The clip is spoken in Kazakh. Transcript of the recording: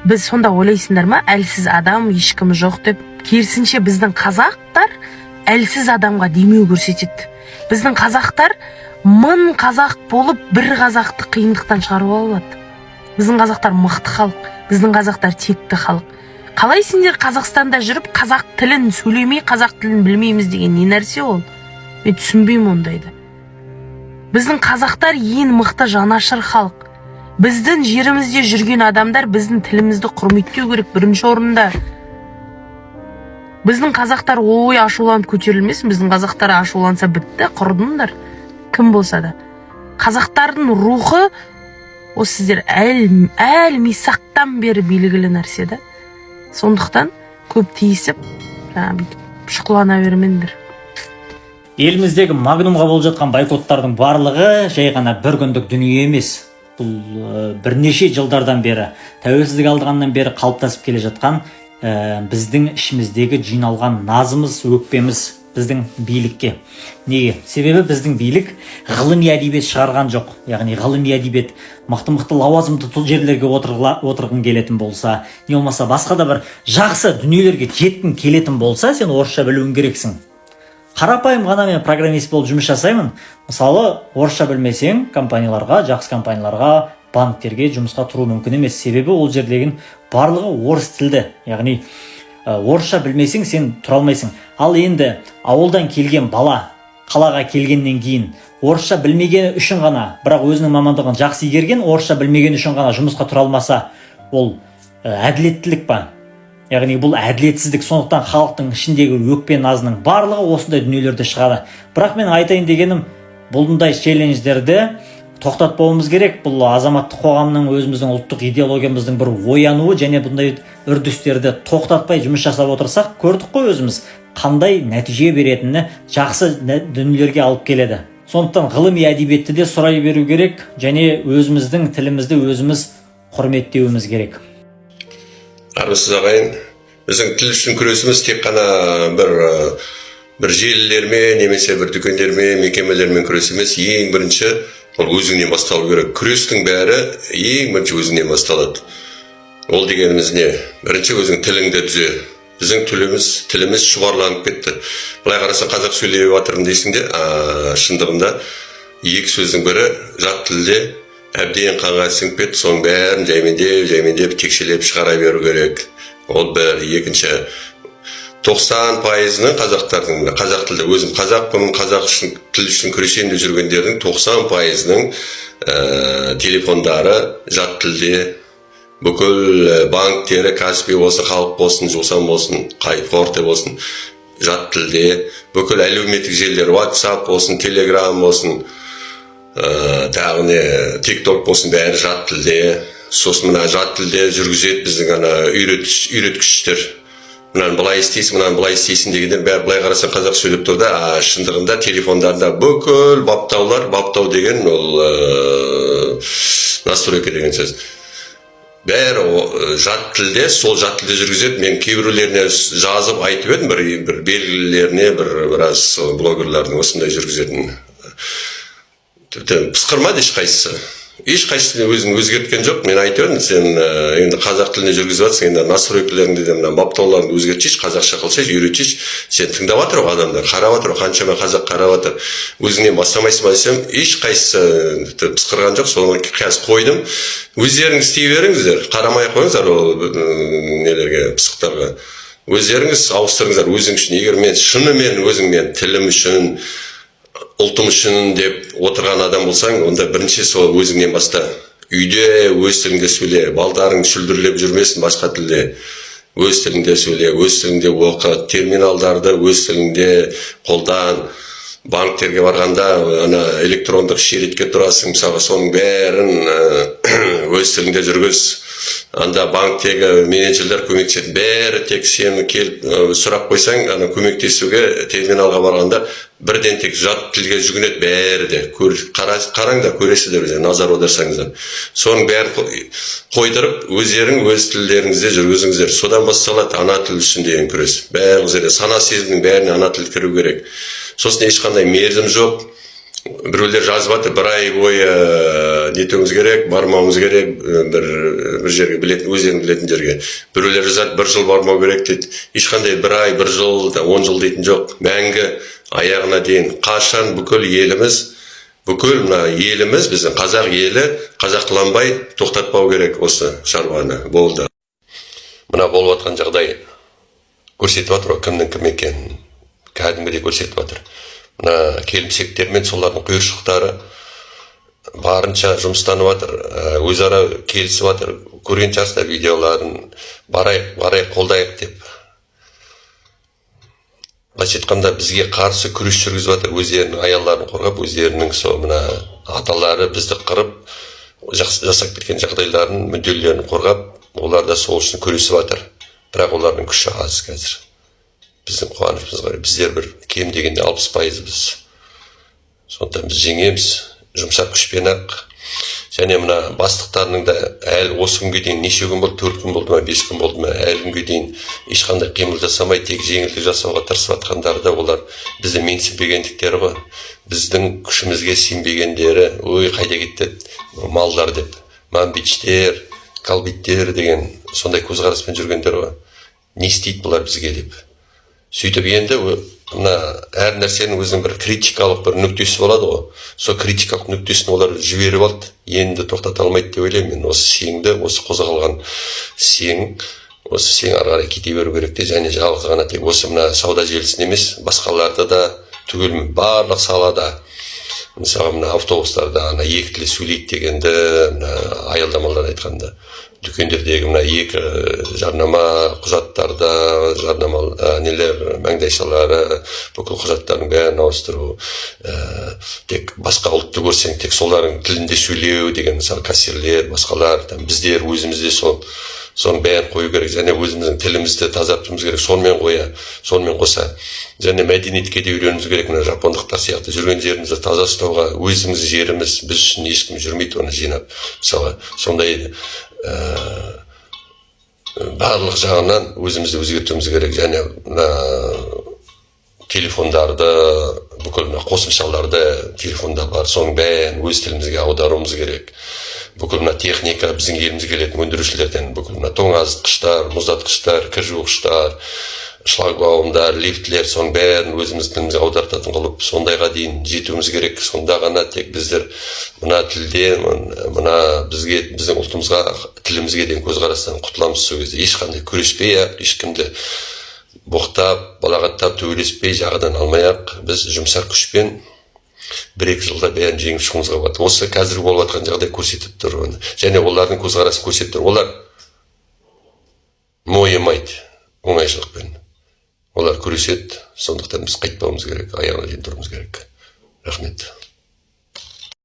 біз сонда ойлайсыңдар ма, әлсіз адам ешкім жоқ деп? Керісінше біздің қазақтар әлсіз адамға демеу көрсетеді. Біздің қазақтар 1000 қазақ болып бір қазақты қиындықтан шығарып алады. Біздің қазақтар мықты халық, біздің қазақтар текті халық. Қалай сендер Қазақстанда жүріп қазақ тілін сөйлемей, қазақ тілін білмейміз деген не нәрсе ол? Мен түсінбеймін ондайды. Біздің қазақтар ең мықты жанашыр халық. Біздің жерімізде жүрген адамдар біздің тілімізді құрметтеу керек бірінші орында. Біздің қазақтар ой ашуланып көтерілмесін, біздің қазақтар ашуланса бітті, құрдыңдар. Кім болса да. Қазақтардың рухы осы сіздер әл мисақтан бері белгілі нәрсе да. Сондықтан көп тиісіп, шұқылана бермеңдер. Еліміздегі Магнумға болып жатқан бойкоттардың барлығы жай ғана бір күндік дүние емес. Бұл бірнеше жылдардан бері, тәуелсіздік алдығаннан бері қалыптасып келе жатқан біздің ішіміздегі жиналған назымыз, өкпеміз біздің билікке. Неге? Себебі біздің билік ғылыми әдебиет шығарған жоқ. Яғни ғылыми әдебиет мықты лауазымды жерлерге отырғың келетін болса, не болмаса басқа да бір жақсы дүниелерге жеткің келетін болса, сен орысша білуің керексің. Қарапайым ғана мен программист болып жұмыс жасаймын. Мысалы, орысша білмесең, компанияларға, жақсы компанияларға, банктерге жұмысқа тұру мүмкін емес. Себебі ол жердегі барлығы орыс тілді. Яғни орысша білмесең, сен тұра алмайсың. Ал енді ауылдан келген бала қалаға келгеннен кейін орысша білмегені үшін ғана, бірақ өзінің мамандығын жақсы игерген, орысша білмегені үшін ғана жұмысқа тұра алмаса, ол әділеттілік па? Яғни бұл әділетсіздік. Сондықтан халықтың ішіндегі өкпе назының барлығы осындай дүниелерді шығады. Бірақ мен айтайын дегенім, бұндай челлендждерді тоқтатпауымыз керек. Бұл азаматтық қоғамның, өзіміздің ұлттық идеологиямыздың бір оянуы, және бұндай үрдістерді тоқтатпай жұмыс жасап отырсақ, көрдік қой өзіміз қандай нәтиже беретіні, жақсы дүниелерге алып келеді. Сондықтан ғылыми әдебиетті де сұрай беру керек, және өзіміздің тілімізді өзіміз құрметтеуіміз керек. Армысыз ағайын, біздің тіл үшін күресіміз тек қана бір желілермен, немесе бір дүкендермен, мекемелермен күрес емес. Ең бірінші ол өзіңнен басталу керек. Күрестің бәрі ең бірінші өзіңнен басталады. Ол дегеніміз не? Бірінші өзің тіліңді түзе. Біздің тіліміз шұбарланып кетті. Былай қарасаң, қазақ сөйлеп жатырмын дейсің де, шындығында екі сөздің бірі жат тілде әбден қанға сіңіп кетті. Соның бәрін жаймендеп, текшелеп шығара беру керек. Ол бір. Екінші, 90%-ның қазақтардың, қазақ тілді, өзім қазақпын, қазақ тіл үшін күресемін деп жүргендердің 90%-ның телефондары жат тілде. Бүкіл банктері, Каспи болсын, халық болсын, Жусан болсын, Қайфорте болсын, жат тілде. Бүкіл әлеуметтік желілер, WhatsApp болсын, Telegram болсын, тағы не, TikTok болсын, бәрі жат тілде. Сосын мына жат тілде жүргізеді біздің ана үйреткіштер. Мынаны былай істейсің, мынаны былай істейсің дегендер бәрі былай қарасаң қазақ сөйлеп тұр да, шындығында телефондарында бүкіл баптау деген ол настройка деген сөз. Бәрі жат тілде, сол жат тілде жүргізеді. Мен кейбіреулеріне жазып айтып едім, бір белгілеріне, біраз блогерлардың осындай жүргізетін. Пысқырмады ешқайсысы өзін өзгерткен жоқ. Мен айтып едім, сен енді қазақ тіліне жүргізіп жатсың, енді настройкаларыңды де мына баптауларыңды өзгертшейші, қазақша қылшайшы, үйретшейші. Сен тыңдап жатыр ғой адамдар, қарап жатыр, қаншама қазақ қарап жатыр. Өзіңнен бастамайсың ба десем, ешқайсысы пысқырған жоқ. Соны қазір қойдым. Өздеріңіз істей беріңіздер, қарамай қойыңыздар ол нелерге, пысықтарға. Өздеріңіз ауыстырыңыздар өзің үшін. Егер мен шынымен өзіңмен тілім үшін, ұлтым үшін деп отырған адам болсаң, онда бірінші сол өзіңнен баста. Үйде өз тіліңде сөйле, балдарың шүлдірлеп жүрмесін басқа тілде. Өз тіліңде сөйле, өз тіліңде оқы, терминалдарды өз тіліңде қолдан. Банктерге барғанда электрондық шеретке тұрасың, мысалы соның бәрін өз тіліңде жүргіз. Анда банктегі менеджерлер көмектеседі, бәрі тек сені келіп сұрақ қойсаң, көмектесуге терминалға барғанда бірден тек жат тілге жүгінеді, бәрі де. Қараңдар, көресіздер, назар аударсаңыздар. Соның бәрін қойдырып, өздерің өз тілдеріңізде жүргізіңіздер. Содан басталады ана тіл үшін деген күрес. Бәріңіздер сана сезімнің бәріне ана тіл кіру керек. Сосын ешқандай мерзім жоқ. біреулер жазып жатыр, бір ай бойы нетуіміз керек, бармауымыз керек, бір жерге білетін, өздерің білетін жерге. Біреулер жазады, 1 жыл бармау керек дейді. Ешқандай 1 ай, 1 жыл, 10 жыл дейтін жоқ. Мәңгі аяғына дейін қашан бүкіл еліміз, біздің қазақ елі қазақланбай тоқтатпау керек осы шаруаны. Болды. Мына болып жатқан жағдай көрсетіп жатыр, кімнің кім екенін кәдімгідей көрсетіп жатыр. Мына келімсектер мен солардың құйыршықтары барынша жұмыстанып жатыр, өзара келісіп жатыр. Көрген шығарсыздар видеоларын, барайық қолдайық деп. Былайша айтқанда бізге қарсы күрес жүргізіп жатыр, өздерінің аяларын қорғап, өздерінің мына аталары бізді қырып, жасап кеткен жағдайларын, мүдделерін қорғап, олар да сол үшін күресіп жатыр. Бірақ олардың күші аз қазір. Біздің қуанышымызға біздер бір кем дегенде 60% біз. Сондықтан біз жеңеміз, жұмсақ күшпен ақ. Және мына бастықтарының да әлі осы күнге дейін неше күн болды, 4 күн болды ма, 5 күн болды ма, әлі күнге дейін ешқандай қимыл жасамай, тек жеңілдік жасауға тырысып жатқандары да олар бізді менсінбегендіктері ғой. Біздің күшімізге сенбегендері, ой қайда кетті малдар деп, мамбиштер, калбиттер деген сондай көзқараспен жүргендер ғой. Не істейді бұлар бізге деп. Сөйтіп енді мына әр нәрсенің өзінің бір критикалық бір нүктесі болады ғой. Сол критикалық нүктесін олар жіберіп алды. Енді тоқтата алмайды деп ойлаймын мен. Осы сеңді, осы қозғалған сең ары қарай кете беру керек те, және жалғыз ғана тек осы мына сауда желісін емес, басқаларды да түгел барлық салада, мысалы мына автобустарда ана екі тілде сөйлейді дегенді, мына аялдамалар айтқанда, дүкендердегі мына екі жарнама құжаттарда, жарнама нелер, маңдайшалары, бүкіл құжаттардың бәрін ауыстыру, тек басқа ұлтты көрсең, тек солардың тілінде сөйлеу деген, мысалы кассирлер, басқалар, біздер өзімізде соның бәрін қою керек, және өзіміздің тілімізді тазартуымыз керек, сонымен қоса, және мәдениетке де үйренуіміз керек, мына жапондықтар сияқты жүрген жерімізді таза ұстауға, өзіміз жеріміз, біз үшін ешкім жүрмейді оны жинап, мысалы, сондай барлық жағынан өзімізді өзгертуіміз керек, және телефондарды, бүкіл қосымшаларды телефонда бар, соның бәрін өз тілімізге аударуымыз керек. Бүкіл техника біздің елімізге келетін өндірушілерден, бүкіл тоңазытқыштар, мұздатқыштар, кір жуғыштар, шлагбаумдар, лифтлер, соның бәрін өзіміздің тілімізге аудартатын қылып, сондайға дейін жетуіміз керек. Сонда ғана тек біздер мына тілде, біздің ұлтымызға, тілімізге дейін көзқарастан құтыламыз. Сол кезде ешқандай күреспей, ешкімді боқтап, балағаттап, төбелеспей, жағадан алмай-ақ, біз жұмсақ күшпен 1-2 жылда бәрін жеңіп шығуымызға болады. Осы қазір болып жатқан жағдай көрсетіп тұр. Және олардың көзқарасын көрсетіп тұр. Олар мойымайды оңайшылықпен. Олар күреседі, сондықтан біз қайтпауымыз керек, аяғына дейін тұруымыз керек. Рахмет.